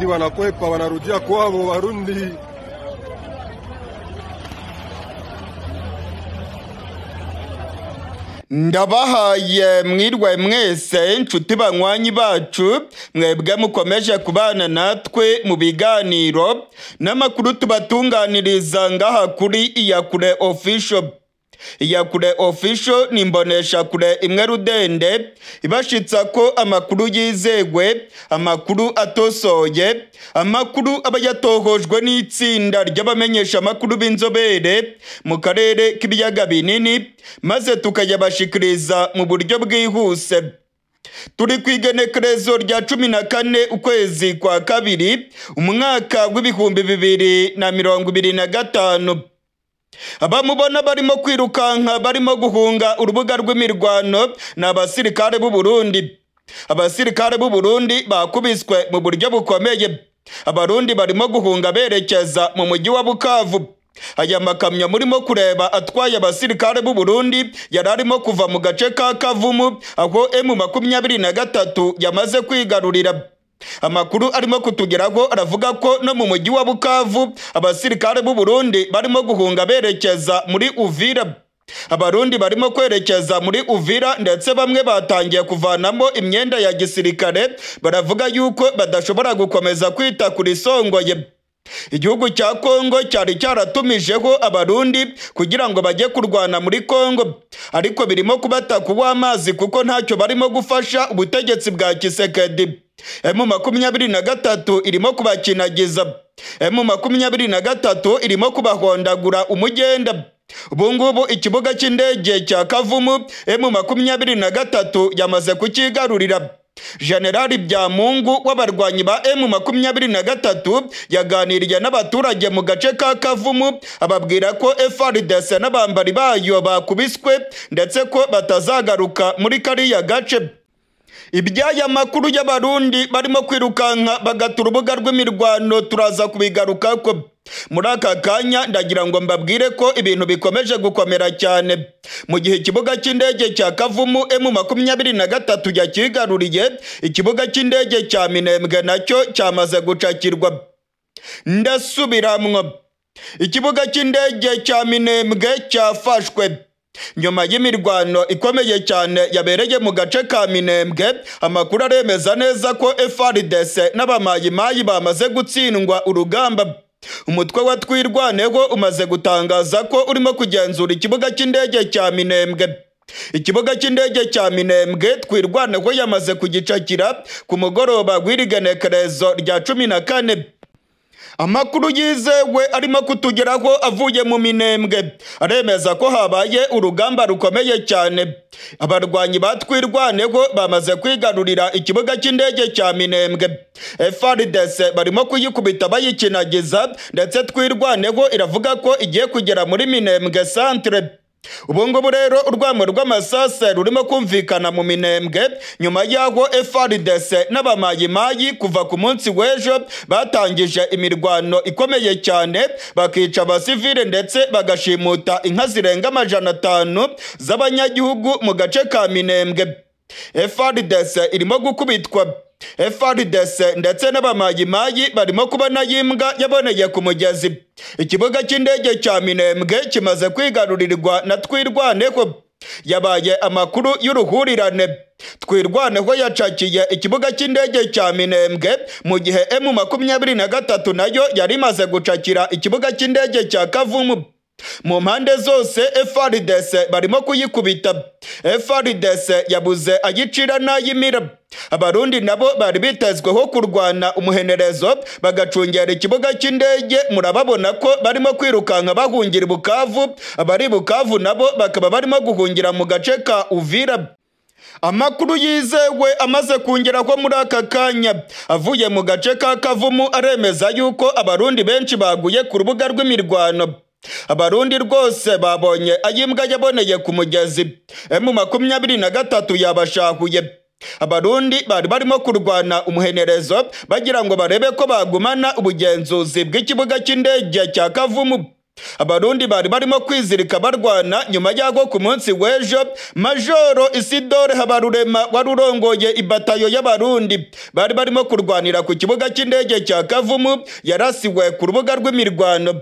Warundi wanakwepa wanarudia kwao. Warundi ndabahaye mwirwe mwese inshuti banywanyi bacu mwebwe mukomeje kubana natwe mu biganiro n'amakuru tubatunganiriza ngaha kuri Iyakure Official. Iyakure Official ni imbonesha kure imwe rudende ibashitsa ko amakuru yizegwe, amakuru atosoye, amakuru aba yatohojwe n'itsinda ry'abamenyesha amakuru b'inzobere mu karere k'ibiyaga binini, maze tukayabashikiriza mu buryo bwihuse. Turi kwigenekerezo rya 14 ukwezi kwa kabiri umwaka w'ibihumbi 2025. Abamubona barimo kwirukanka barimo guhunga urubuga rw'imirwano na basirikare b'u Burundi. Abasirikare b'u Burundi bakubiswe mu buryo bukomeye. Abarundi barimo guhunga berekeza mu mujyi wa Bukavu. Aya makamyo murimo kureba atwaye abasirikare b'u Burundi yararimo kuva mu gace ka Kavumu aho M23 yamaze kwigarurira. Amakuru arimo kutugeraho aravuga ko no mu mujyi wa Bukavu abasirikare b'u Burundi barimo guhunga berekeza muri Uvira. Abarundi barimo kwerekeza muri Uvira ndetse bamwe batangiye kuvanamo imyenda ya gisirikare, baravuga yuko badashobora gukomeza kwita kuri songoye. Igihugu cya Kongo cyari cyaratumijeho abarundi kugira ngo bajye kurwana muri Kongo, ariko birimo kubata amazi kuko ntacyo barimo gufasha ubutegetsi bwa Kisekedi. M23 irimo kubakinagiza. M23 irimo kubahondagura umugenda. Ubungubu ikibuga cy'indege cya Kavumu M23 yamaze kukigarurira. Generali Byamungu w'abarwanyi ba M23 yaganiriye n'abaturage mu gace ka Kavumu, ababwira ko FARDC n'abambari bayo bakubiswe ndetse ko batazagaruka muri kariya gace. Ibyaya makuru y'abarundi barimo kwirukanka bagata urubuga rw'imirwano turaza kubigaruka ko. Muri aka kanya ndagira ngo mbabwire ko ibintu bikomeje gukomera cyane. Mu gihe ikibuga cy'indege cya Kavumu M23 yakigaruriye, ikibuga cy'indege cya Minembwe nacyo cyamaze gucakirwa. Ndasubiramwo. Ikibuga cy'indege cya Minembwe cyafashwe. Nyuma y'imirwano ikomeye cyane yabereye mu gace ka Minembwe, amakuru aremeza neza ko FARDC n'abamayimayi bamaze gutsindwa urugamba. Umutwe wa Twirwaneho umaze gutangaza ko urimo kugenzura ikibuga cy'indege cya Minembwe. Ikibuga cy'indege cya Minembwe Twirwaneho yamaze kugicakira ku mugoroba w'irigenekerezo rya 14. Amakuru yizewe arimo kutugeraho avuye mu Minembwe aremeza ko habaye urugamba rukomeye cyane. Abarwanyi ba Twirwaneho bamaze kwigarurira ikibuga cy'indege cya Minembwe. FARDC barimo kuyikubita bayikinagiza ndetse Twirwaneho iravuga ko igiye kugera muri Minembwe centre. Ubungubu rero urwamo rw'amasase rurimo kumvikana mu Minembwe nyuma yaho FARDC n'abamayimayi kuva ku munsi w'ejo batangije imirwano ikomeye cyane, bakica abasivile ndetse bagashimuta inka zirenga 500 z'abanyagihugu mu gace ka Minembwe. FARDC irimo gukubitwa. FARDC ndetse n'abamayimayi barimo kubona yimbwa yaboneye ku mugezi. Ikibuga cy'indege cya Minembwe kimaze kwigarurirwa na Twirwaneho. Yabaye amakuru y'uruhurirane. Twirwaneho yacakiye ikibuga cy'indege cya Minembwe mu gihe M23 nayo yari imaze gucakira ikibuga cy'indege cya Kavumu. Mu mpande zose FARDC barimo kuyikubita. FARDC yabuze ayicira n'ayimira. Abarundi nabo bari bitezweho kurwana umuhenerezo bagacungera ikibuga cy'indege, murababona ko barimo kwirukanka bahungira Bukavu. Abari Bukavu nabo bakaba barimo guhungira mu gace ka Uvira. Amakuru yizewe amaze kungeraho muri aka kanya avuye mu gace ka Kavumu aremeza yuko abarundi benshi baguye ku rubuga rw'imirwano. Abarundi rwose babonye ayimbwa yaboneye ku mugezi. M23 yabashahuye. Abarundi bari barimo kurwana umuhenerezo bagira ngo barebe ko bagumana ubugenzuzi bw'ikibuga cy'indege cya Kavumu. abarundi bari barimo kwizirika barwana nyuma y'aho ku munsi w'ejo Majoro Isidore Habarurema wari urongoye ibatayo y'abarundi bari barimo kurwanira ku kibuga cy'indege cya Kavumu yarasiwe ku rubuga rw'imirwano.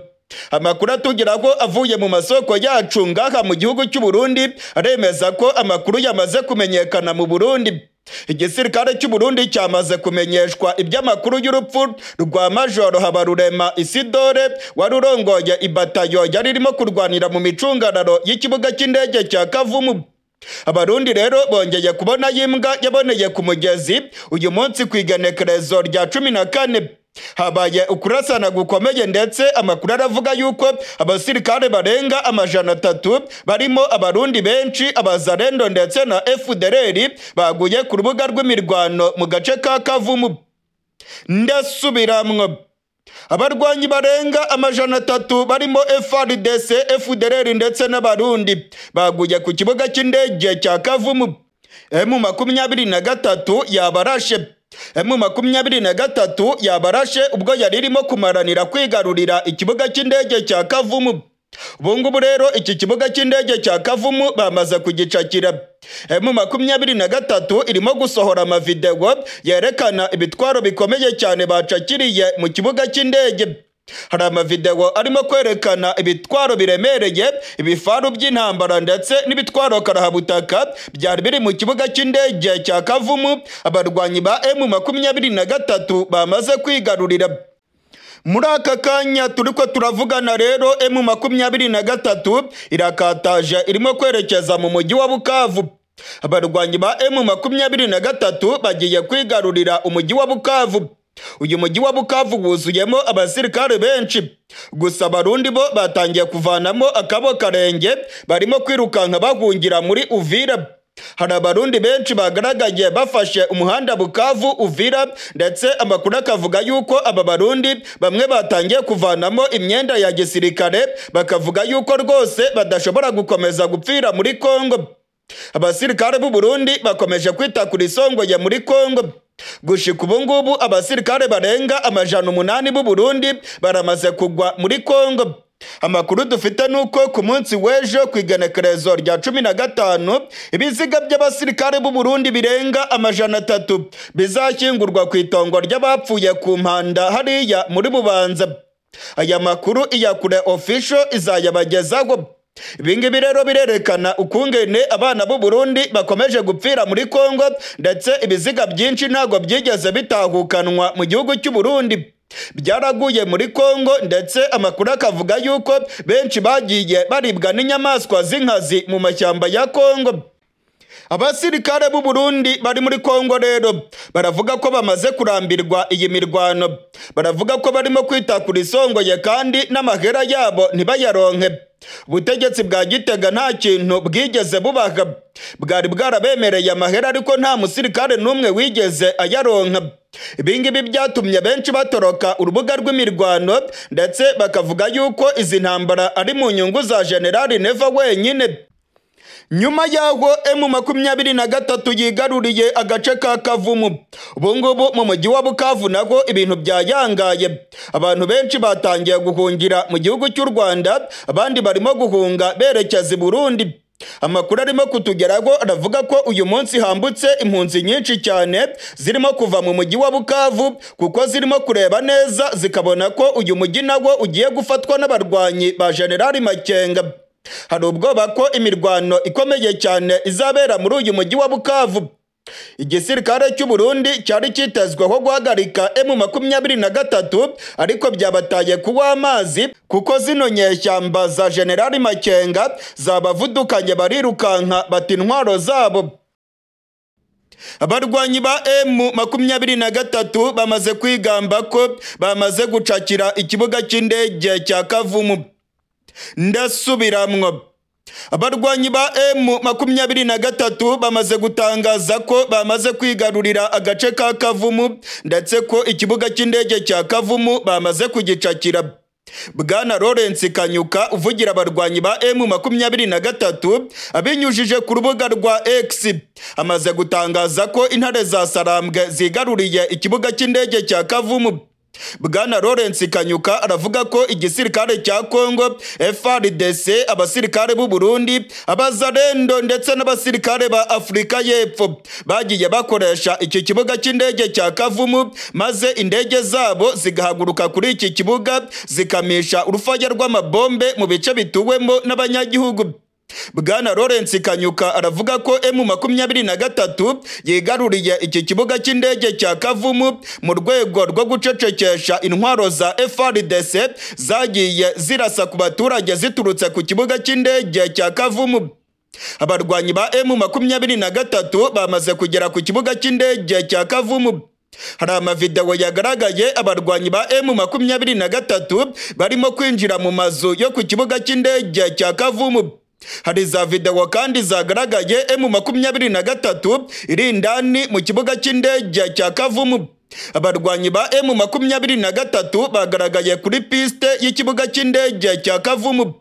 Amakuru atugera ko avuye mu masoko yacu ngaha mu gihugu cy'u Burundi aremeza ko amakuru yamaze kumenyekana mu Burundi. Igisirikare cy'u Burundi cyamaze kumenyeshwa iby'amakuru y'urupfu rwa Majoro Habarurema Isidore wari urongoye ibatayo yari irimo kurwanira mu micungararo y'ikibuga cy'indege cya Kavumu. Abarundi rero bongeye kubona yimbwa yaboneye ku mugezi uyu munsi ku igenekerezo rya 14. Habaye ukurasana gukomeye ndetse amakuru aravuga yuko abasirikare barenga 300 barimo abarundi benshi abazarendo ndetse na FDLR baguye ku rubuga rw'imirwano mu gace ka Kavumu. Ndasubiramwo abarwanyi barenga 300 barimo FARDC, FDLR ndetse n'abarundi baguye ku kibuga cy'indege cya Kavumu. M23 yabarashe M23 yabarashe ubwo yari irimo kumaranira kwigarurira ikibuga cy'indege cya Kavumu. Ubungubu rero iki kibuga cy'indege cya Kavumu bamaze kugicakira. M23 irimo gusohora amavideo yerekana ibitwaro bikomeye cyane bacakiriye mu kibuga cy'indege. Hari amavideo arimo kwerekana ibitwaro biremereye, ibifaru by'intambara ndetse n'ibitwaro karahabutaka byari biri mu kibuga cy'indege cya Kavumu abarwanyi ba M23 bamaze kwigarurira. Muri aka kanya turiko turavugana rero M23 irakataje irimo kwerekeza mu mujyi wa Bukavu. Abarwanyi ba M23 bagiye kwigarurira umujyi wa Bukavu. Uyu mujyi wa Bukavu wuzuyemo abasirikare benshi, gusa abarundi bo batangiye kuvanamo akabo karenge barimo kwirukanka bahungira muri Uvira. Hari abarundi benshi bagaragaye bafashe umuhanda Bukavu Uvira ndetse amakuru akavuga yuko aba barundi bamwe batangiye kuvanamo imyenda ya gisirikare bakavuga yuko rwose badashobora gukomeza gupfira muri Kongo. Abasirikare b'u Burundi bakomeje kwita kuri songoye muri Kongo. Gushika ubu ngubu abasirikare barenga 800 b'u Burundi baramaze kugwa muri Kongo. Amakuru dufite nuko ku munsi w'ejo ku igenekerezo rya 15 ibiziga by'abasirikare b'u Burundi birenga 300 bizashyingurwa ku itongo ry'abapfuye ku mpanda hariya muri Bubanza. Aya makuru iyakure official izayabagezaho. Ibingibi rero birerekana ukungene abana b'u Burundi bakomeje gupfira muri Kongo ndetse ibiziga byinshi ntago byigeze bitahukanwa mu gihugu cy'u Burundi. Byaraguye muri Kongo ndetse amakuru akavuga yuko benshi bagiye baribwa n'inyamaswa z'inkazi mu mashyamba ya Kongo. Abasirikare b'u Burundi bari muri Kongo rero baravuga ko bamaze kurambirwa iyi mirwano. Baravuga ko barimo kwita kuri songoye kandi n'amahera yabo ntibayaronke. Ubutegetsi bwa Gitega nta kintu bwigeze bubaga. Bwari bwarabemereye amahera ariko nta musirikare n'umwe wigeze ayaronka. Ibingibi byatumye benshi batoroka urubuga rw'imirwano ndetse bakavuga yuko izi ntambara ari mu nyungu za General Neva wenyine. Nyuma yaho M23 yigaruriye agace ka Kavumu, ubungubu mu mujyi wa Bukavu naho ibintu byayangaye. Abantu benshi batangiye guhungira mu gihugu cy'u Rwanda, abandi barimo guhunga berekeza i Burundi. Amakuru arimo kutugeraho aravuga ko uyu munsi hambutse impunzi nyinshi cyane zirimo kuva mu mujyi wa Bukavu kuko zirimo kureba neza zikabona ko uyu mujyi nawo ugiye gufatwa n'abarwanyi ba General Makenga. Hari ubwoba ko imirwano ikomeye cyane izabera muri uyu mujyi wa Bukavu. Igisirikare cy'u Burundi cyari kitezweho guhagarika M23 ariko byabataye kuwa amazi kuko zino nyeshyamba za General Makenga zabavudukanye barirukanka bati intwaro zabo. Abarwanyi ba M23 bamaze kwigamba ko bamaze gucakira ikibuga cy'indege cya Kavumu. Ndasubiramwo abarwanyi ba M23 bamaze gutangaza ko bamaze kwigarurira agace ka Kavumu ndetse ko ikibuga cy'indege cya Kavumu bamaze kugicakira. Bwana Lawrence Kanyuka uvugira abarwanyi ba M23 abinyujije ku rubuga rwa X amaze gutangaza ko intare za Sarambwe zigaruriye ikibuga cy'indege cya Kavumu. Bwana Lawrence Kanyuka aravuga ko igisirikare cya Kongo FARDC, abasirikare b'u Burundi, abazarendo ndetse n'abasirikare ba Afrika y'Epfo bagiye bakoresha iki kibuga cy'indege cya Kavumu, maze indege zabo zigahaguruka kuri iki kibuga zikamisha urufaya rw'amabombe mu bice bituwemo n'abanyagihugu. Bwana Lawrence Kanyuka aravuga ko M23 yigaruriye iki kibuga cy'indege cya Kavumu mu rwego rwo gucecekesha intwaro za FARDC zagiye zirasa ku baturage ziturutse ku kibuga cy'indege cya Kavumu. Abarwanyi ba M23 bamaze kugera ku kibuga cy'indege cya Kavumu. Hari amavideo yagaragaye abarwanyi ba M23 barimo kwinjira mu mazu yo ku kibuga cy'indege cya Kavumu. Hari za video kandi zagaragaye M23 iri indani mu kibuga cy'indege cya Kavumu. Abarwanyi ba M23 bagaragaye kuri piste y'ikibuga cy'indege cya Kavumu.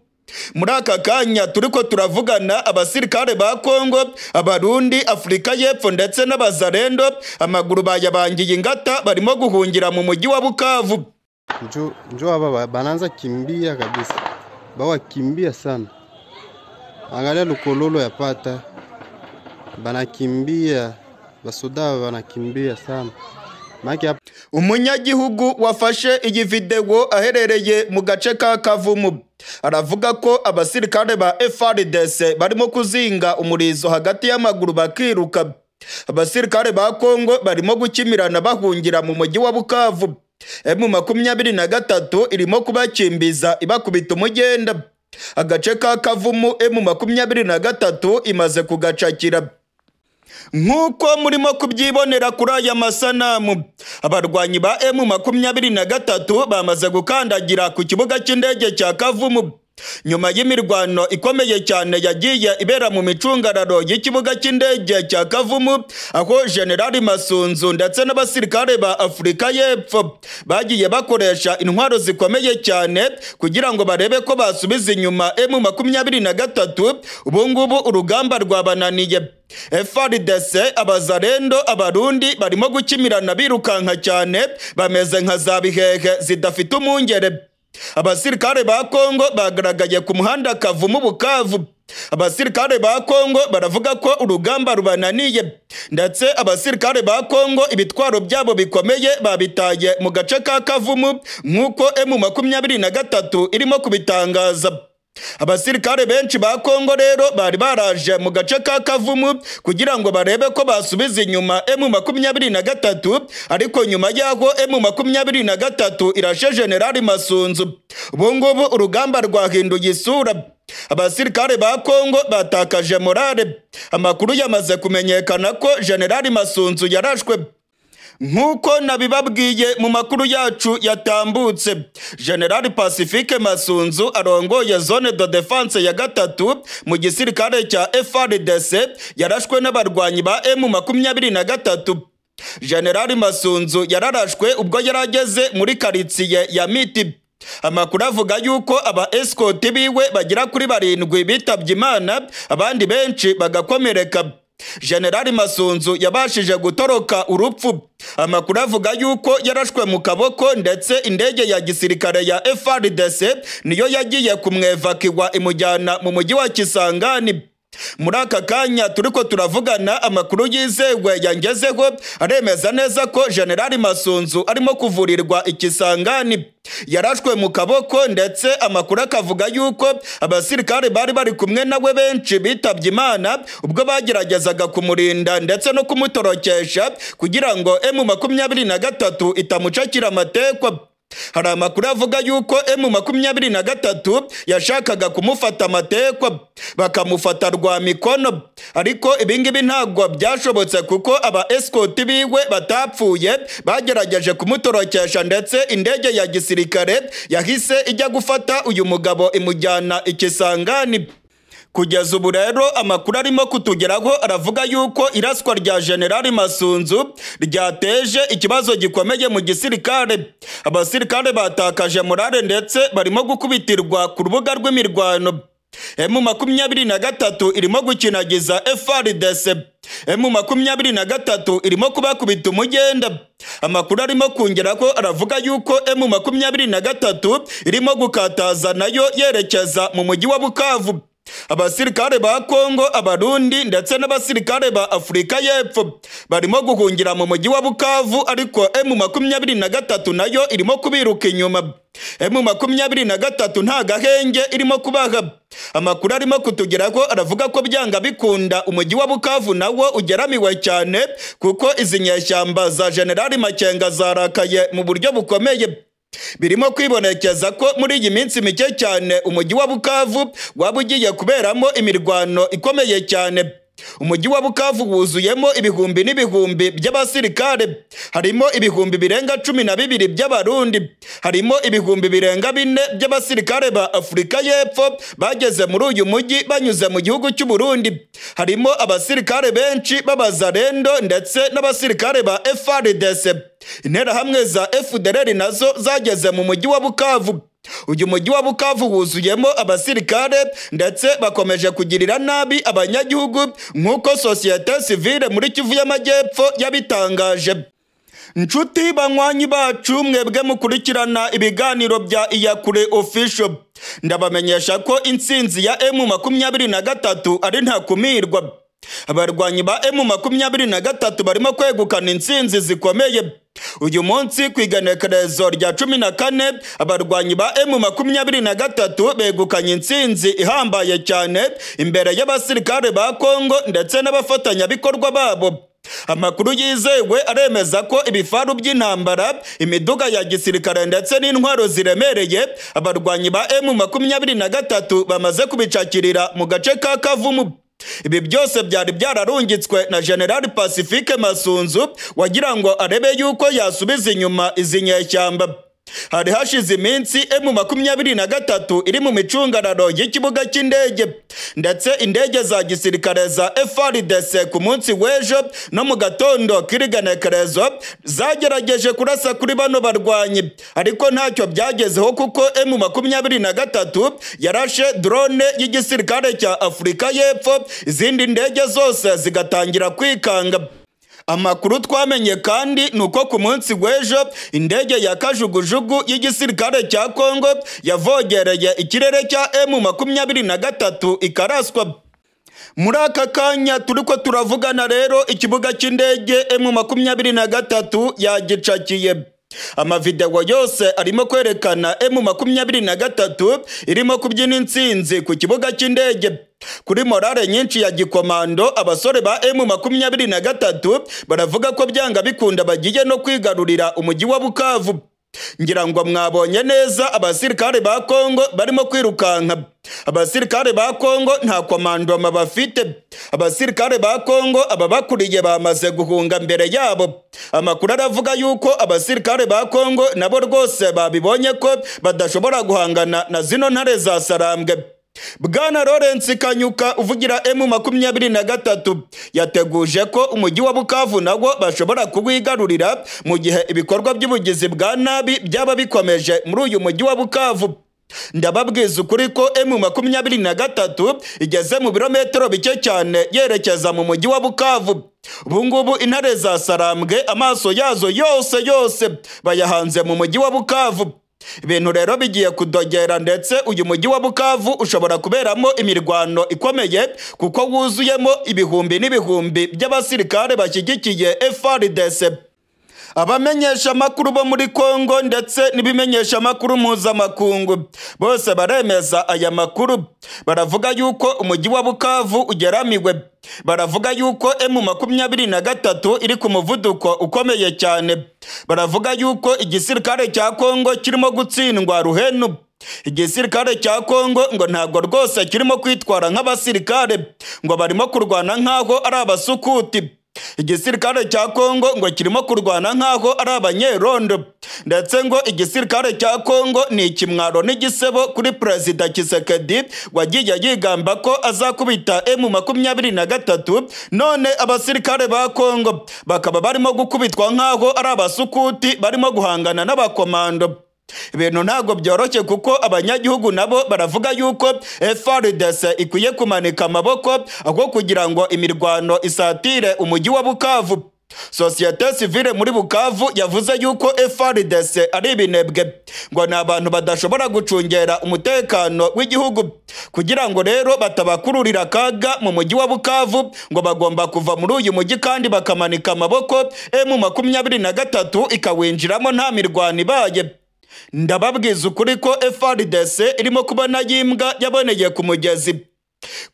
Muri aka kanya turiko turavugana, abasirikare ba Kongo, Abarundi, Afrika y'Epfo ndetse n'abazarendo amaguru bayabangiye ingata, barimo guhungira mu mujyi wa Bukavu. Njo hapa bananza kimbia kabisa, bawa kimbia sana. Angalia lukololo ya pata, banakimbia, basoda banakimbia sana. Umunyagihugu wafashe iyi video aherereye mu gace ka Kavumu aravuga ko abasirikare ba FARDC barimo kuzinga umurizo hagati y'amaguru bakiruka. Abasirikare ba Kongo barimo gukimirana bahungira mu mujyi wa Bukavu. M23 irimo kubakimbiza ibakubita umugenda. Agace ka Kavumu M23 imaze kugacakira. Nk'uko murimo kubyibonera kuri aya masanamu, abarwanyi ba M23 bamaze gukandagira ku kibuga cy'indege cya Kavumu. Nyuma y'imirwano ikomeye cyane yagiye ibera mu micungararo y'ikibuga cy'indege cya Kavumu, aho General Masunzu ndetse n'abasirikare ba Afrika y'Epfo bagiye bakoresha intwaro zikomeye cyane kugira ngo barebe ko basubiza inyuma M23. Ubu ngubu urugamba rwabananiye. FARDC, abazarendo, Abarundi barimo gukimirana birukanka cyane, bameze nka za bihehe zidafite umungere. Abasirikare ba Kongo bagaragaye ku muhanda Kavumu Bukavu. Abasirikare ba Kongo baravuga ko urugamba rubananiye, ndetse abasirikare ba Kongo ibitwaro byabo bikomeye babitaye mu gace ka Kavumu nk'uko M23 irimo kubitangaza. Abasirikare benshi ba Kongo rero bari baraje mu gace ka Kavumu kugira ngo barebe ko basubiza inyuma M23, ariko nyuma yaho M23 irashe General Masunzu. Ubu ngubu urugamba rwahinduye isura. Abasirikare ba Kongo batakaje morale. Amakuru yamaze kumenyekana ko General Masunzu yarashwe. Nk'uko nabibabwiye mu makuru yacu yatambutse, General Pacifique Masunzu arongoye zone de defense ya gatatu mu gisirikare cya FARDC yarashwe n'abarwanyi ba M23. General Masunzu yararashwe ubwo yarageze muri karitsiye ya Miti. Amakuru avuga yuko aba escort biwe bagira kuri 7 bitabye Imana, abandi benshi bagakomereka. General Masunzu yabashije gutoroka urupfu. Amakuru avuga yuko yarashwe mu kaboko, ndetse indege ya gisirikare ya FARDC niyo yagiye kumwevakiwa imujyana mu mujyi wa Kisangani. Muri aka kanya turiko turavugana, amakuru yizewe yangezeho aremeza neza ko General Masunzu arimo kuvurirwa Ikisangani. Yarashwe mu kaboko, ndetse amakuru akavuga yuko abasirikare bari bari kumwe nawe benshi bitabye Imana ubwo bageragezaga kumurinda ndetse no kumutorokesha kugira ngo M23 itamucakira amatekwa. Hari amakuru avuga yuko M23 yashakaga kumufata amatekwa bakamufata rwa mikono, ariko ibingibi ntabwo byashobotse kuko aba escort biwe batapfuye, bagerageje kumutorokesha, ndetse indege ya gisirikare yahise ijya gufata uyu mugabo imujyana Ikisangani. Kugeza ubu rero amakuru arimo kutugeraho aravuga yuko iraswa rya General Masunzu ryateje ikibazo gikomeye mu gisirikare. Abasirikare batakaje morale ndetse barimo gukubitirwa ku rubuga rw'imirwano. M23 irimo gukinagiza FARDC. M23 irimo kubakubita umugenda. Amakuru arimo kongera ko aravuga yuko M23 irimo gukataza nayo yerekeza mu mujyi wa Bukavu. Abasirikare ba Kongo, Abarundi ndetse n'abasirikare ba Afurika y'Epfo barimo guhungira mu mujyi wa Bukavu, ariko M23 nayo irimo kubiruka inyuma. M23 nta gahenge irimo kubaha. Amakuru arimo kutugera ko aravuga ko byanga bikunda umujyi wa Bukavu nawo ugeramiwe cyane, kuko izi nyeshyamba za General Makenga zarakaye mu buryo bukomeye. Birimo kwibonekeza ko muri iyi minsi mike cyane umujyi wa Bukavu waba ugiye kuberamo imirwano ikomeye cyane. Umujyi wa Bukavu wuzuyemo ibihumbi n'ibihumbi by'abasirikare, harimo ibihumbi birenga 12 by'Abarundi, harimo ibihumbi birenga 4 by'abasirikare ba Afurika y'Epfo bageze muri uyu mujyi banyuze mu gihugu cy'u Burundi, harimo abasirikare benshi b'abazarendo ndetse n'abasirikare ba FARDC. Interahamwe za FDLR nazo zageze mu mujyi wa Bukavu. Uyu mujyi wa Bukavu wuzuyemo abasirikare ndetse bakomeje kugirira nabi abanyagihugu nk'uko sosiyete sivile muri Kivu y'Amajyepfo yabitangaje. Nshuti banywanyi bacu, mwebwe mukurikirana ibiganiro bya Iyakure Official, ndabamenyesha ko intsinzi ya M23 ari ntakumirwa. Abarwanyi ba M23 barimo kwegukana intsinzi zikomeye. Uyu munsi ku igenekerezo rya 14 abarwanyi ba M23 begukanye intsinzi ihambaye cyane imbere y'abasirikare ba Kongo ndetse n'abafatanyabikorwa babo. Amakuru yizewe aremeza ko ibifaru by'intambara, imiduga ya gisirikare ndetse n'intwaro ziremereye abarwanyi ba M23 bamaze kubicakirira mu gace ka Kavumu. Ibi byose byari byararungitswe na General Pacifique Masunzu wagira ngo arebe yuko yasubiza inyuma izi nyeshyamba. Hari hashize iminsi M23 iri mu micungararo y'ikibuga cy'indege, ndetse indege za gisirikare za FARDC ku munsi w'ejo no mu gatondo k'igenekerezo zagerageje kurasa kuri bano barwanyi, ariko ntacyo byagezeho kuko M23 yarashe drone y'igisirikare cya Afurika y'Epfo, izindi ndege zose zigatangira kwikanga. Amakuru twamenye kandi nuko ku munsi w'ejo indege ya kajugujugu y'igisirikare cya Kongo yavogereye ikirere cya M23 ikaraswa. Muri aka kanya turiko turavugana rero ikibuga cy'indege M23 yagicakiye. Amavideo yose arimo kwerekana M23 irimo kubyina intsinzi ku kibuga cy'indege. Kuri morale nyinshi ya gikomando, abasore ba M23 baravuga ko byanga bikunda bagiye no kwigarurira umujyi wa Bukavu. Ngira ngo mwabonye neza abasirikare ba Kongo barimo kwirukanka. Abasirikare ba Kongo nta komando bafite. Abasirikare ba Kongo ababakuriye bamaze guhunga mbere yabo. Amakuru aravuga yuko abasirikare ba Kongo nabo rwose babibonye ko badashobora guhangana na zino ntare za Sarambwe. Bwana Lawrence Kanyuka uvugira M23 yateguje ko umujyi wa Bukavu nawo bashobora kuwigarurira mu gihe ibikorwa by'ubugizi bwa nabi byaba bikomeje muri uyu mujyi wa Bukavu. Ndababwiza ukuri ko M23 igeze mu birometero bike cyane yerekeza mu mujyi wa Bukavu. Ubungubu intare za Sarambwe amaso yazo yose bayahanze mu mujyi wa Bukavu. Ibintu rero bigiye kudogera, ndetse uyu mujyi wa Bukavu ushobora kuberamo imirwano ikomeye kuko wuzuyemo ibihumbi n'ibihumbi by'abasirikare bashyigikiye FARDC. Abamenyesha amakuru bo muri Kongo ndetse n'ibimenyesha amakuru mpuzamakungu bose baremeza aya makuru. Baravuga yuko umujyi wa Bukavu ugeramiwe. Baravuga yuko M23 iri ku muvuduko ukomeye cyane. Baravuga yuko igisirikare cya Kongo kirimo gutsindwa ruhenu. Igisirikare cya Kongo ngo ntabwo rwose kirimo kwitwara nk'abasirikare, ngo barimo kurwana nk'aho ari abasukuti. Igisirikare cya Kongo ngo kirimo kurwana nk'aho ari abanyerondo, ndetse ngo igisirikare cya Kongo ni ikimwaro n'igisebo kuri Perezida Tshisekedi wagiye yigamba ko azakubita M23, none abasirikare ba Kongo bakaba barimo gukubitwa nk'aho ari abasukuti barimo guhangana n'abakomando. ibintu ntabwo byoroshye kuko abanyagihugu nabo baravuga yuko FARDC ikwiye kumanika amaboko aho kugira ngo imirwano isatire umujyi wa Bukavu. Sosiyete sivile muri Bukavu yavuze yuko FARDC ari ibinebwe, ngo ni abantu badashobora gucungera umutekano w'igihugu, kugira ngo rero batabakururira akaga mu mujyi wa Bukavu, ngo bagomba kuva muri uyu mujyi kandi bakamanika amaboko, M23 ikawinjiramo nta mirwano ibaye. Ndababwiza ukuri ko FARDC irimo kubona yimbwa yaboneye ku mugezi.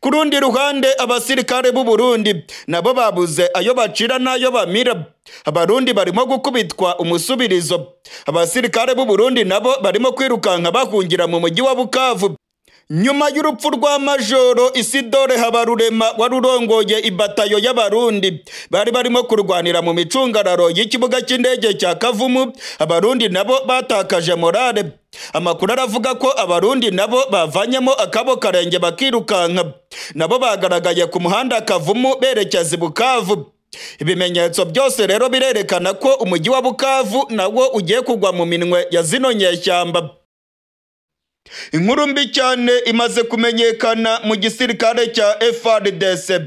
Ku rundi ruhande abasirikare b'u Burundi nabo babuze ayo bacira n'ayo bamira. Abarundi barimo gukubitwa umusubirizo. Abasirikare b'u Burundi nabo barimo kwirukanka bahungira mu mujyi wa Bukavu. Nyuma y'urupfu rwa Majoro Isidore Habarurema warurongoye ibatayo y'Abarundi bari barimo kurwanira mu micungararo y'ikibuga cy'indege cya Kavumu, Abarundi nabo batakaje morale. Amakuru aravuga ko Abarundi nabo bavanyemo akabo karenge bakirukanka, nabo bagaragaye ku muhanda Kavumu berekeza Bukavu. Ibimenyetso byose rero birerekana ko umujyi wa Bukavu nawo ugiye kugwa mu minwe ya zino nyeshyamba. Inkuru mbi cyane imaze kumenyekana mu gisirikare cya FARDC.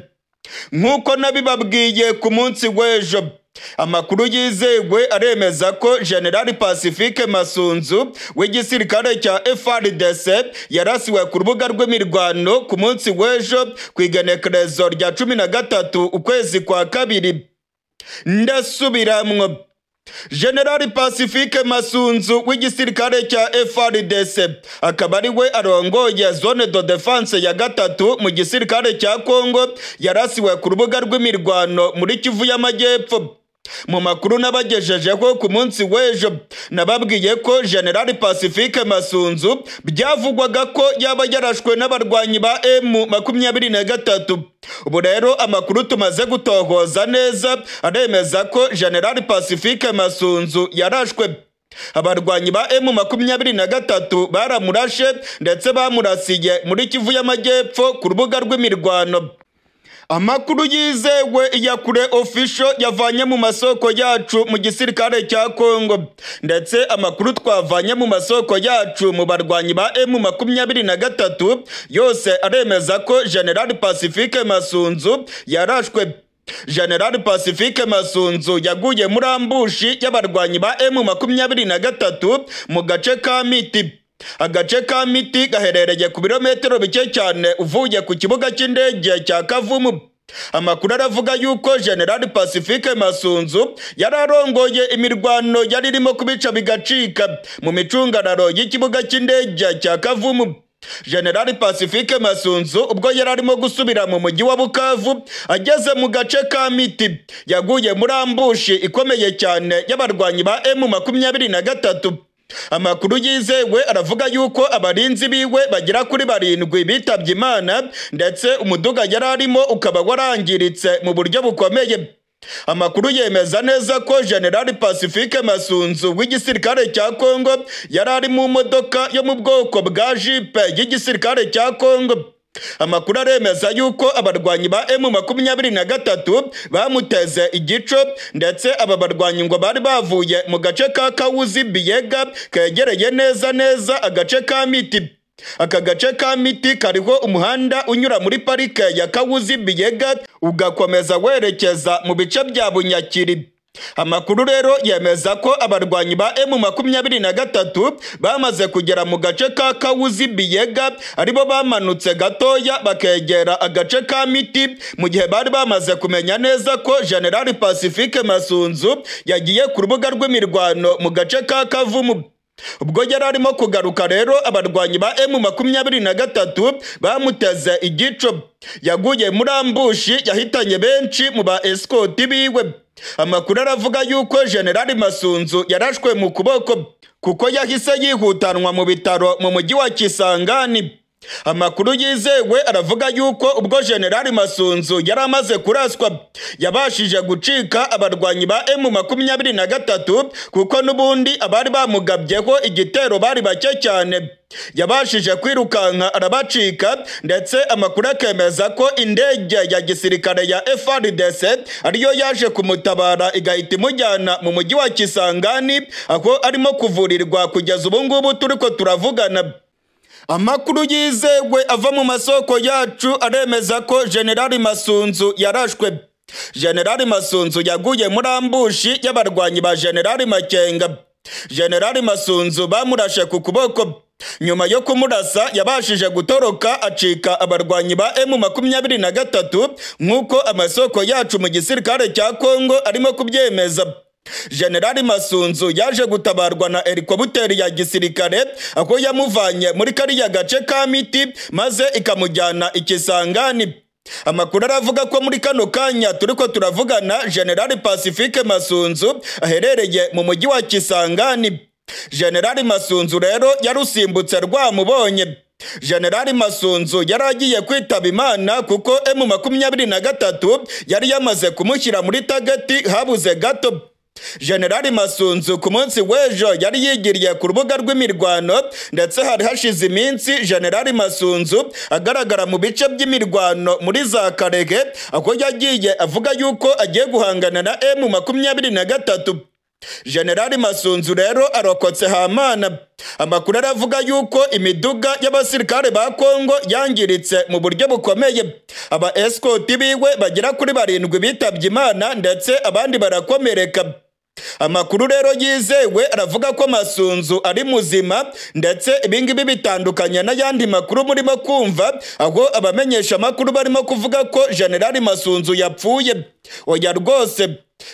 Nk'uko nabibabwiye ku munsi w'ejo, amakuru yizewe aremeza ko General Pacifique Masunzu w'igisirikare cya FARDC yarasiwe ku rubuga rw'imirwano ku munsi w'ejo ku igenekerezo rya 13 ukwezi kwa kabiri. Ndasubiramwo, General Pacifique Masunzu w'igisirikare cya FARDC akaba ari we arongoye zone de defense ya gatatu mu gisirikare cya Kongo yarasiwe ku rubuga rw'imirwano muri Kivu y'Amajyepfo. Mu makuru nabagejejeho ku munsi w'ejo nababwiye ko General Pacifique Masunzu byavugwaga ko yaba yarashwe n'abarwanyi ba M23. Ubu rero amakuru tumaze gutohoza neza aremeza ko General Pacifique Masunzu yarashwe. Abarwanyi ba M23 baramurashe ndetse bamurasiye muri Kivu y'Amajyepfo ku rubuga rw'imirwano. Amakuru yizewe ya kure official yavanye mu masoko yacu mu gisirikare cya Kongo, ndetse amakuru twavanye mu masoko yacu mu barwanyi ba M23 yose aremeza ko General Pacifique Masunzu yarashwe. General Pacifique Masunzu yaguye muri ambushi y'abarwanyi ba M23 mu gace ka Miti. Agace ka Miti gaherereye ku birometero bike cyane uvuye ku kibuga cy'indege cya Kavumu. Amakuru aravuga yuko General Pacifique Masunzu yararongoye imirwano yari irimo kubica bigacika mu micungararo y'ikibuga cy'indege cya Kavumu. General Pacifique Masunzu ubwo yari arimo gusubira mu mujyi wa Bukavu ageze mu gace ka Miti yaguye muri ambushi ikomeye cyane y'abarwanyi ba M23. Amakuru yizewe aravuga yuko abarinzi biwe bagera kuri 7 bitabye Imana, ndetse umuduga yari arimo ukaba warangiritse mu buryo bukomeye. Amakuru yemeza neza ko General Pacifique Masunzu w'igisirikare cya Kongo yari ari mu modoka yo mu bwoko bwa Jeep y'igisirikare cya Kongo. Amakuru aremeza yuko abarwanyi ba M23 bamuteze igico, ndetse aba barwanyi ngo bari bavuye mu gace ka Kawuzi Biyega kegereye neza agace ka Miti. Aka gace ka Miti kariho umuhanda unyura muri parike ya Kawuzi Biyega ugakomeza werekeza mu bice bya Bunyakiri. Amakuru rero yemeza ko abarwanyi ba M23 bamaze kugera mu gace ka Kawuzi Biyega aribo bamanutse gatoya bakegera agace ka Miti, mu gihe bari bamaze kumenya neza ko General Pacifique Masunzu yagiye ku rubuga rw'imirwano mu gace ka Kavumu. Ubwo yari arimo kugaruka rero abarwanyi ba M23 bamuteze igico, yaguye muri ambushi yahitanye benshi mu ba escort biwe. Amakuru aravuga yuko General Masunzu yarashwe mu kuboko kuko yahise yihutanwa mu bitaro mu mujyi wa Kisangani. Amakuru yizewe aravuga yuko ubwo General Masunzu yari amaze kuraswa yabashije gucika abarwanyi ba M23 kuko n'ubundi abari bamugabyeho igitero bari bake cyane. Yabashije kwirukanka arabacika, ndetse amakuru akemeza ko indege ya gisirikare ya FARDC ariyo yaje kumutabara igahita imujyana mu mujyi wa Kisangani aho arimo kuvurirwa kugeza ubu ngubu turiko turavugana. Amakuru yizewe ava mu masoko yacu aremeza ko General Masunzu yarashwe. General Masunzu yaguye muri ambushi y'abarwanyi ba General Makenga. General Masunzu bamurashe ku kuboko, nyuma yo kumurasa yabashije gutoroka acika abarwanyi ba M23 nk'uko amasoko yacu mu gisirikare cya Kongo arimo kubyemeza. General Masunzu yaje gutabarwa na helikopteri ya gisirikare aho yamuvanye muri kariya gace ka Miti maze ikamujyana Ikisangani. Amakuru aravuga ko muri kano kanya turiko turavugana General Pacifique Masunzu aherereye mu mujyi wa Kisangani. General Masunzu rero yarusimbutse rwamubonye. General Masunzu yaragiye kwitaba Imana kuko M23 yari yamaze kumushyira muri tageti habuze gato. General Masunzu ku munsi w'ejo yari yigiriye ku rubuga rw'imirwano, ndetse hari hashize iminsi General Masunzu agaragara mu bice by'imirwano muri za Karege aho yagiye avuga yuko agiye guhangana na M23. General Masunzu rero arokotse hamana. Amakuru aravuga yuko imiduga y'abasirikare ba Kongo yangiritse mu buryo bukomeye. Aba escort biwe bagera kuri 7 bitabye Imana, ndetse abandi barakomereka. Amakuru rero yizewe aravuga ko Masunzu ari muzima, ndetse ibingibi bitandukanye n'ayandi makuru murimo kumva aho abamenyesha makuru barimo kuvuga ko General Masunzu yapfuye. Oya rwose,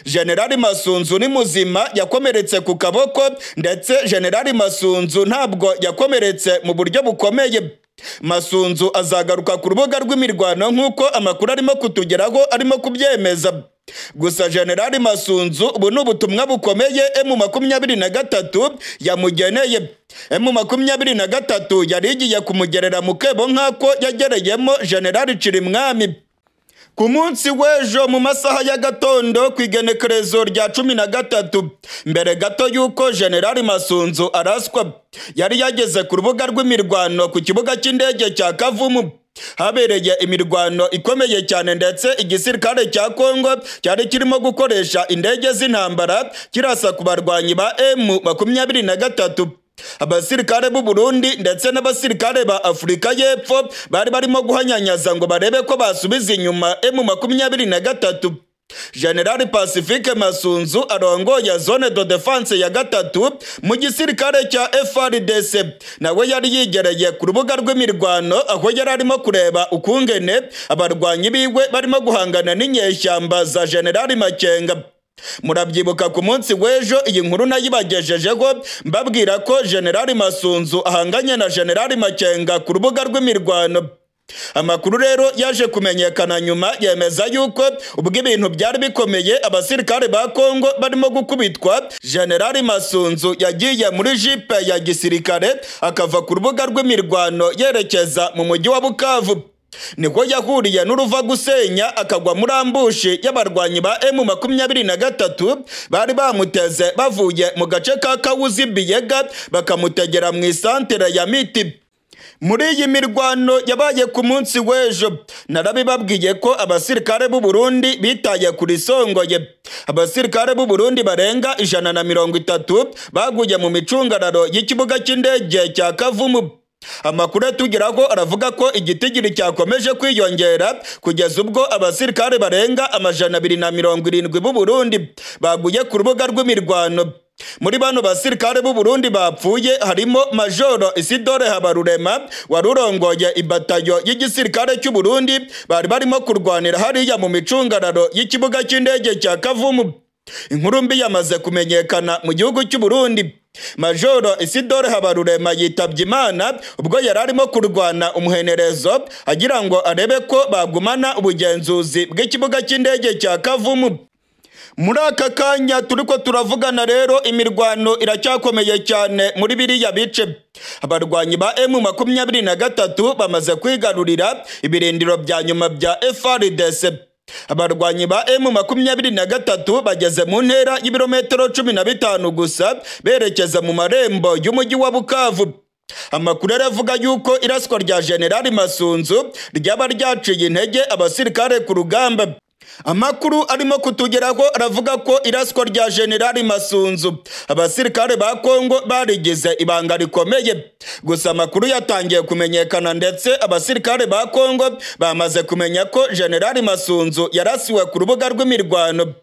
General Masunzu ni muzima, yakomeretse ku kaboko, ndetse General Masunzu ntabwo yakomeretse mu buryo bukomeye. Masunzu azagaruka ku rubuga rw'imirwano nk'uko amakuru arimo kutugeraho arimo kubyemeza. Gusa General Masunzu ubu ni ubutumwa bukomeye M23 yamugeneye. M23 yari igiye kumugerera mu kebo nk'ako yagereyemo General Chirimwami. Ku munsi w'ejo mu masaha ya gatondo ku igenekerezo rya 13 mbere gato yuko General Masunzu araswa, yari yageze ku rubuga rw'imirwano ku kibuga cy'indege cya Kavumu. Habereye imirwano ikomeye cyane, ndetse igisirikare cya Kongo cyari kirimo gukoresha indege z'intambara kirasa ku barwanyi ba M23. Abasirikare b'u Burundi ndetse n'abasirikare ba Afrika y'Epfo bari barimo guhanyanyaza ngo barebe ko basubiza inyuma M23. General Pacifique Masunzu arongoye zone de defense ya 3 mu gisirikare cya FARDC, nawe yari yigereye ku rubuga rw'imirwano aho yari arimo kureba ukungene abarwanyi biwe barimo guhangana n'inyeshyamba za General Makenga. Murabyibuka ku munsi w'ejo iyi nkuru nayibagejejeho mbabwira ko General Masunzu ahanganye na General Makenga ku rubuga rw'imirwano. Amakuru rero yaje kumenyekana nyuma yemeza yuko ubwo ibintu byari bikomeye abasirikare ba Kongo barimo gukubitwa, General Masunzu yagiye muri jipe ya gisirikare akava ku rubuga rw'imirwano yerekeza mu mujyi wa Bukavu. Niko yahuriye n'uruva gusenya akagwa muri ambushi y'abarwanyi ba M23 bari bamuteze bavuye mu gace ka Kawuzi Biyega bakamutegera mu isantere ya Miti. Muri iyi mirwano yabaye ku munsi w'ejo narabibabwiye ko abasirikare b'u Burundi bitaye kuri songoye. Abasirikare b'u Burundi barenga 130 baguye mu micungararo y'ikibuga cy'indege cya Kavumu. Amakuru atugeraho aravuga ko igitigiri cyakomeje kwiyongera kugeza ubwo abasirikare barenga 270 b'u Burundi baguye ku rubuga rw'imirwano. Muri bano basirikare b'u Burundi bapfuye harimo Majoro Isidore Habarurema warurongoye ibatayo y'igisirikare cy'u Burundi bari barimo kurwanira hariya mu micungararo y'ikibuga cy'indege cya Kavumu. Inkuru mbi yamaze kumenyekana mu gihugu cy'u Burundi. Majoro Isidore Habarurema yitabye Imana ubwo yari arimo kurwana umuhenerezo agira ngo arebe ko bagumana ubugenzuzi bw'ikibuga cy'indege cya Kavumu. Muri aka kanya turiko turavugana rero imirwano iracyakomeye cyane muri biriya bice. Abarwanyi ba M23 bamaze kwigarurira ibirindiro bya nyuma bya FARDC. Abarwanyi ba M23 bageze mu ntera y'ibirometero 15 gusa berekeza mu marembo y'umujyi wa Bukavu. Amakuru aravuga yuko iraswa rya General Masunzu ryaba ryaciye intege abasirikare ku rugamba. Amakuru arimo kutugeraho aravuga ko iraswa rya General Masunzu abasirikare ba Kongo barigize ibanga rikomeye. Gusa amakuru yatangiye kumenyekana ndetse abasirikare ba Kongo bamaze kumenya ko General Masunzu yarasiwe ku rubuga rw'imirwano.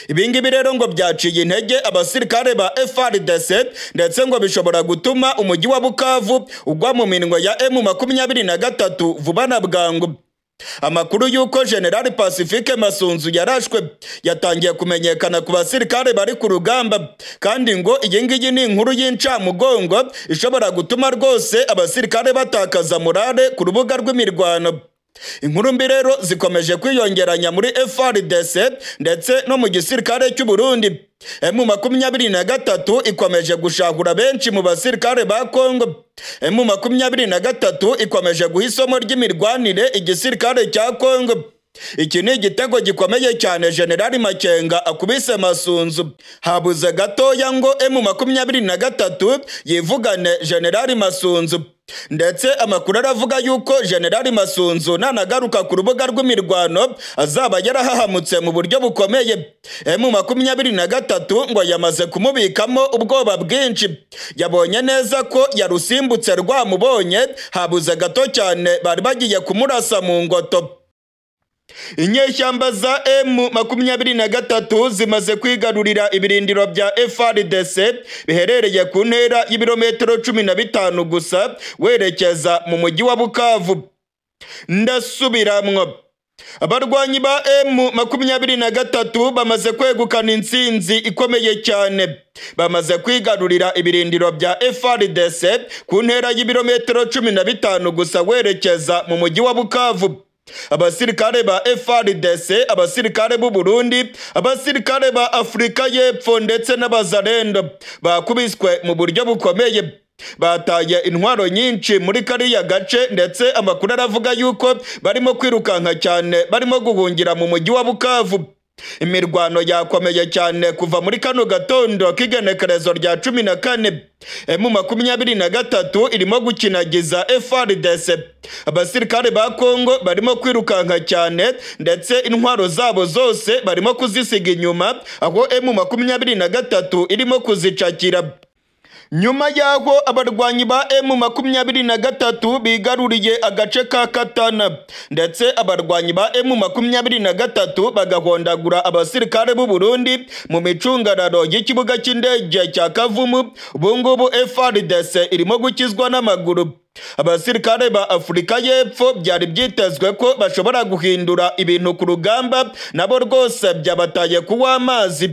Ibingibi rero ngo byaciye intege abasirikare ba FARDC ndetse ngo bishobora gutuma umujyi wa Bukavu ugwa mu minwe ya M23 vuba na bwangu. Amakuru yuko General Pacifique Masunzu yarashwe yatangiye kumenyekana ku basirikare bari ku rugamba, kandi ngo iyi ngiyi ni inkuru y'incamugongo ishobora gutuma rwose abasirikare batakaza morale ku rubuga rw'imirwano. Inkuru mbi rero zikomeje kwiyongeranya muri FARDC ndetse no mu gisirikare cy'u Burundi. M23 ikomeje gushahura benshi mu basirikare ba Kongo. M23 ikomeje guha isomo ry'imirwanire igisirikare cya Kongo. Iki ni igitego gikomeye cyane General Makenga akubise Masunzu. Habuze gatoya ngo M23 yivugane General Masunzu. Ndetse amakuru aravuga yuko General Masunzu nanagaruka ku rubuga rw'imirwano azaba yarahahamutse mu buryo bukomeye. M23 ngo yamaze kumubikamo ubwoba bwinshi. Yabonye neza ko yarusimbutse rwamubonye, habuze gato cyane bari bagiye kumurasa mu ngoto. Inyeshyamba za M23 zimaze kwigarurira ibirindiro bya FARDC biherereye ku ntera y'ibirometero 15 gusa werekeza mu mujyi wa Bukavu. Ndasubiramwo, abarwanyi ba M23 bamaze kwegukana intsinzi ikomeye cyane. Bamaze kwigarurira ibirindiro bya FARDC ku ntera y'ibirometero 15 gusa werekeza mu mujyi wa Bukavu. Abasirikare ba FARDC, abasirikare b'u Burundi, abasirikare ba Afrika y'Epfo ndetse n'abazarendo bakubiswe mu buryo bukomeye. Bataye intwaro nyinshi muri kariya gace ndetse amakuru aravuga yuko barimo kwirukanka cyane, barimo guhungira mu mujyi wa Bukavu. Imirwano yakomeye cyane kuva muri kano gatondo k'igenekerezo rya 14. M23 irimo gukinagiza FARDC. Abasirikare ba Kongo barimo kwirukanka cyane ndetse intwaro zabo zose barimo kuzisiga inyuma, aho M23 irimo kuzicakira. Nyuma yaho abarwanyi ba M23 bigaruriye agace ka Katana ndetse abarwanyi ba M23 bagahondagura abasirikare b'u Burundi mu micungararo y'ikibuga cy'indege cya Kavumu. Ubungubu FARDC irimo gukizwa n'amaguru. Abasirikare ba Afrika y'Epfo byari byitezwe ko bashobora guhindura ibintu ku rugamba, nabo rwose byabataye kuwa amazi.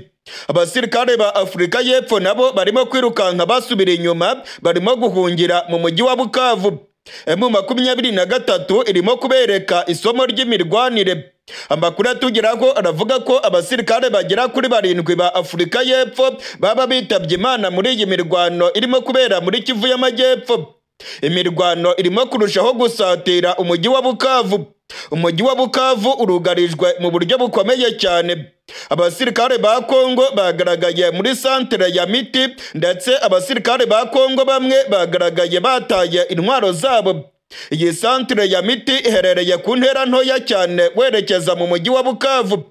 Abasirikare ba Afrika y'Epfo nabo barimo kwirukanka basubira inyuma, barimo guhungira mu mujyi wa Bukavu. M23 irimo kubereka isomo ry'imirwanire. Amakuru atugeraho aravuga ko abasirikare bagera kuri 7 ba Afrika y'Epfo baba bitabye Imana muri iyi mirwano irimo kubera muri Kivu y'Amajyepfo. Imirwano irimo kurushaho gusatira umujyi wa Bukavu. Umujyi wa Bukavu urugarijwe mu buryo bukomeye cyane. Abasirikare ba Kongo bagaragaye muri santere ya Miti ndetse abasirikare ba Kongo bamwe bagaragaye bataye intwaro zabo. Iyi santere ya Miti iherereye ku ntera ntoya cyane werekeza mu mujyi wa Bukavu.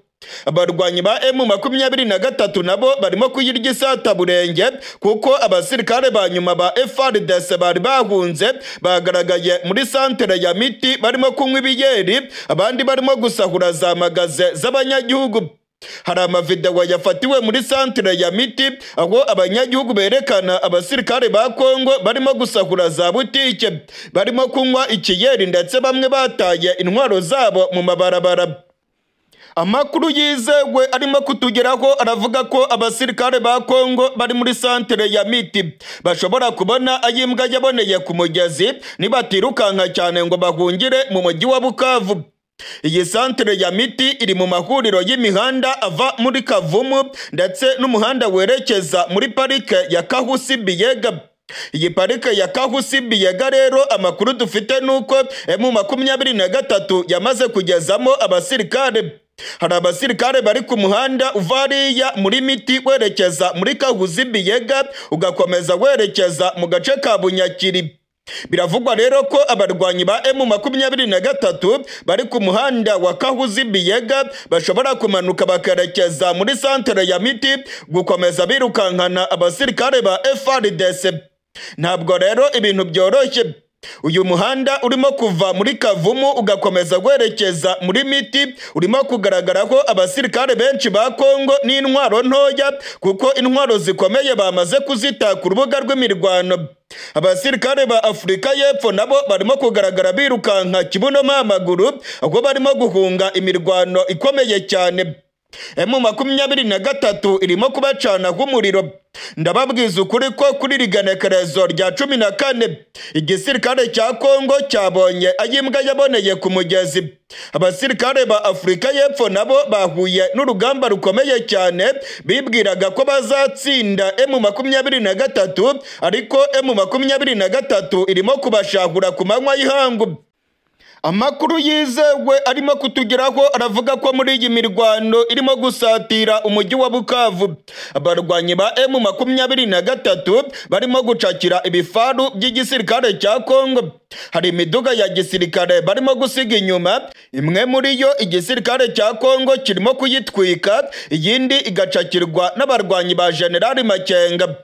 Abarwanyi ba M23 nabo barimo kuyirya isataburenge kuko abasirikare ba nyuma ba FARDC bari bahunze bagaragaye muri santere ya Miti barimo kunywa ibiyeri, abandi barimo gusahura za magaze z'abanyagihugu. Hari amavideo yafatiwe muri santere ya Miti aho abanyagihugu berekana abasirikare ba Kongo barimo gusahura za butike, barimo kunywa ikiyeri ndetse bamwe bataye intwaro zabo mu mabarabara. Amakuru yizewe arimo kutugeraho aravuga ko abasirikare ba Kongo bari muri santere ya Miti bashobora kubona ayimbwa yaboneye ku mugezi nibatirukanka cyane ngo bahungire mu mujyi wa Bukavu. Iyi santere ya Miti iri mu mahuriro y'imihanda ava muri Kavumu ndetse n'umuhanda werekeza muri parike ya Kahusi Biega. Iyi parike ya Kahusi Biega rero amakuru dufite nuko M23 yamaze kugezamo abasirikare. Hari abasirikare bari ku muhanda uvariya muri Miti werekeza muri Kahusi Biega ugakomeza werekeza mu gace ka Bunyakiri. Biravugwa rero ko abarwanyi ba M23 bari ku muhanda wa Kahusi Biega bashobora kumanuka bakerekeza muri santere ya Miti gukomeza birukankana abasirikare ba FARDC. Ntabwo rero ibintu byoroshye. Uyu muhanda urimo kuva muri Kavumu ugakomeza werekeza muri Miti urimo kugaragaraho abasirikare benshi ba Kongo n'intwaro ntoya kuko intwaro zikomeye bamaze kuzita ku rubuga rw'imirwano. Abasirikare ba Afurika y'Epfo nabo barimo kugaragara birukanka kibuno amaguru aho barimo guhunga imirwano ikomeye cyane. M23 irimo kubacana nk'umuriro. Ndababwiza ukuri ko kuri rigenekerezo rya 14 igisirikare cya Kongo cyabonye ayimbwa yaboneye ku mugezi. Abasirikare ba Afurika y'Epfo nabo bahuye n'urugamba rukomeye cyane bibwiraga ko bazatsinda M23 ariko M23 irimo kubashahura ku manywa y'ihangu. Amakuru yizewe arimo kutugeraho aravuga ko muri iyi mirwano irimo gusatira umujyi wa Bukavu abarwanyi ba M23 barimo gucakira ibifaru by'igisirikare cya Kongo. Hari imiduga ya gisirikare barimo gusiga inyuma, imwe muri yo igisirikare cya Kongo kirimo kuyitwika, iyindi igacakirwa n'abarwanyi ba General Makenga.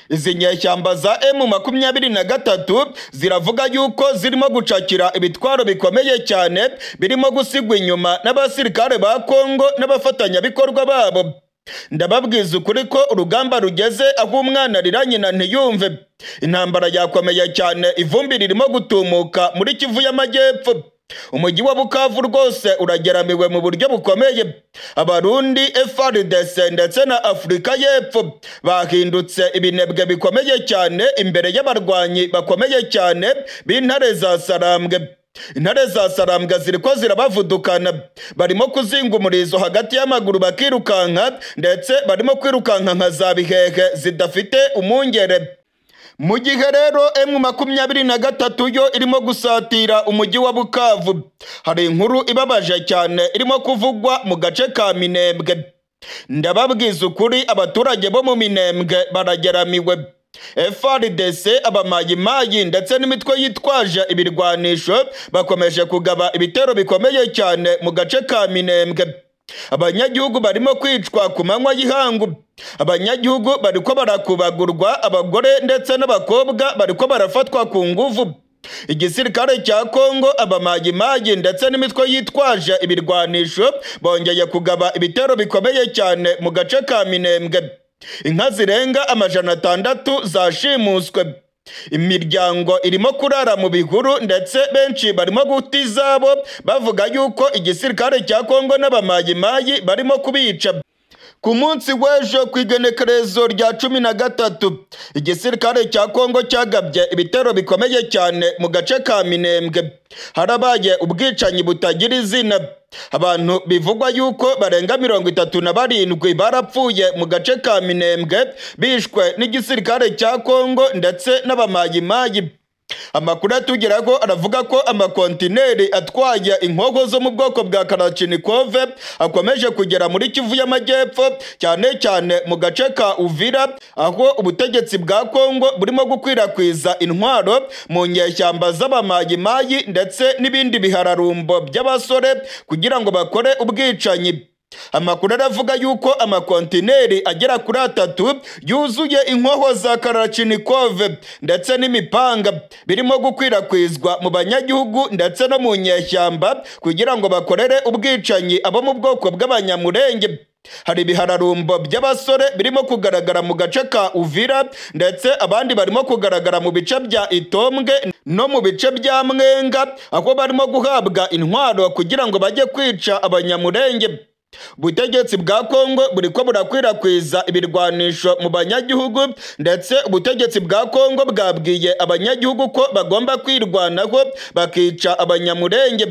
Izi nyeshyamba za M23 ziravuga yuko zirimo gucakira ibitwaro bikomeye cyane birimo gusigwa inyuma n'abasirikare ba Kongo n'abafatanyabikorwa babo. Ndababwiza ukuri ko urugamba rugeze aho umwana arira nyina ntiyumve. Intambara yakomeye cyane, ivumbi ririmo gutumuka muri Kivu y'Amajyepfo. Umujyi wa Bukavu rwose urageramiwe mu buryo bukomeye. Abarundi, FARDC ndetse na Afurika y'Epfo bahindutse ibinebwe bikomeye cyane imbere y'abarwanyi bakomeye cyane b'intare za Sarambwe. Intare za Sarambwe ziriko zirabavudukana, barimo kuzinga umurizo hagati y'amaguru bakirukanka ndetse barimo kwirukanka nka za bihehe zidafite umungere. Mu gihe rero M23 yo irimo gusatira umujyi wa Bukavu, hari inkuru ibabaje cyane irimo kuvugwa mu gace ka Minembwe. Ndababwiza ukuri abaturage bo mu Minembwe barageramiwe. FARDC, abamayimayi ndetse n'imitwe yitwaje ibirwanisho bakomeje kugaba ibitero bikomeye cyane mu gace ka Minembwe. Abanyagihugu barimo kwicwa ku manywa y'ihangu. Abanyagihugu bariko barakubagurwa, abagore ndetse n'abakobwa bariko barafatwa ku nguvu. Igisirikare cya Kongo, abamayimayi ndetse n'imitwe yitwaje ibirwanisho bongeye kugaba ibitero bikomeye cyane mu gace ka Minembwe. Inka zirenga 600 zashimuswe. Imiryango irimo kurara mu bihuru ndetse benshi barimo guta izabo bavuga yuko igisirikare cya Kongo n'abamayimayi barimo kubica. Ku munsi w'ejo ku igenekerezo rya 13 igisirikare cya Kongo cyagabye ibitero bikomeye cyane mu gace ka Minembwe. Harabaye ubwicanyi butagira izina. Abantu bivugwa yuko barenga 37 barapfuye mu gace ka Minembwe bishwe n'igisirikare cya Kongo ndetse n'abamayimayi. Amakuru atugeraho aravuga ko amakontineri atwaye inkoho zo mu bwoko bwa Kalashnikov akomeje kugera muri Kivu y'Amajyepfo, cyane cyane mu gace ka Uvira, aho ubutegetsi bwa Kongo burimo gukwirakwiza intwaro mu nyeshyamba z'abamayimayi ndetse n'ibindi bihararumbo by'abasore kugira ngo bakore ubwicanyi. Amakuru aravuga yuko amakontineri agera kuri 3 yuzuye inkoho za Kalashnikov ndetse n'imipanga birimo gukwirakwizwa mu banyagihugu ndetse no mu nyeshyamba kugira ngo bakorere ubwicanyi abo mu bwoko bw'abanyamurenge. Hari ibihararumbo by'abasore birimo kugaragara mu gace ka Uvira ndetse abandi barimo kugaragara mu bice bya Itombwe no mu bice bya Mwenga, aho barimo guhabwa intwaro kugira ngo bajye kwica abanyamurenge. Ubutegetsi bwa Kongo buriko burakwirakwiza ibirwanisho mu banyagihugu ndetse ubutegetsi bwa Kongo bwabwiye abanyagihugu ko bagomba kwirwanaho bakica abanyamurenge.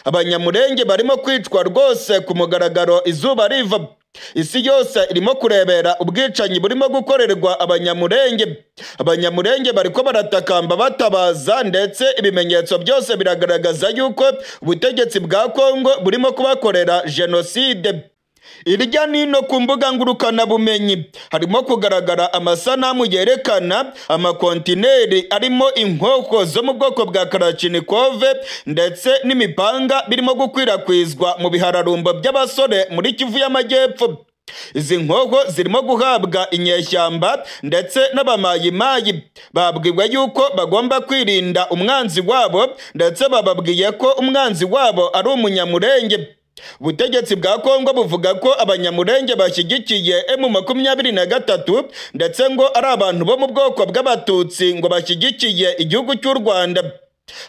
abanyamurenge barimo kwicwa rwose ku mugaragaro izuba riva. Isi yose irimo kurebera ubwicanyi burimo gukorerwa abanyamurenge bariko baratakamba batabaza, ndetse ibimenyetso byose biragaragaza yuko ubutegetsi bwa Kongo burimo kubakorera jenoside. Irya nino ku mbuga ngurukanabumenyi harimo kugaragara amasanamu yerekana amakontineri arimo inkoko zo mu bwoko bwa Kalashnikov ndetse n'imipanga birimo gukwirakwizwa mu bihararumbo by'abasore muri Kivu y'Amajyepfo. Izi nkoko zirimo guhabwa inyeshyamba ndetse n'abamayimayi. Babwiwe yuko bagomba kwirinda umwanzi wabo, ndetse bababwiye ko umwanzi wabo ari umunyamurenge. Ubutegetsi bwa Kongo buvuga ko abanyamurenge bashyigikiye M23 ndetse ngo ari abantu bo mu bwoko bw'abatutsi ngo bashyigikiye igihugu cy'u Rwanda.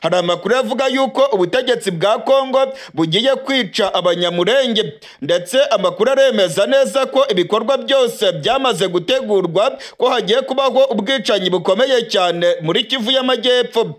Hari amakuru avuga yuko ubutegetsi bwa Kongo bugiye kwica abanyamurenge, ndetse amakuru aremeza neza ko ibikorwa byose byamaze gutegurwa, ko hagiye kubaho ubwicanyi bukomeye cyane muri Kivu y'Amajyepfo.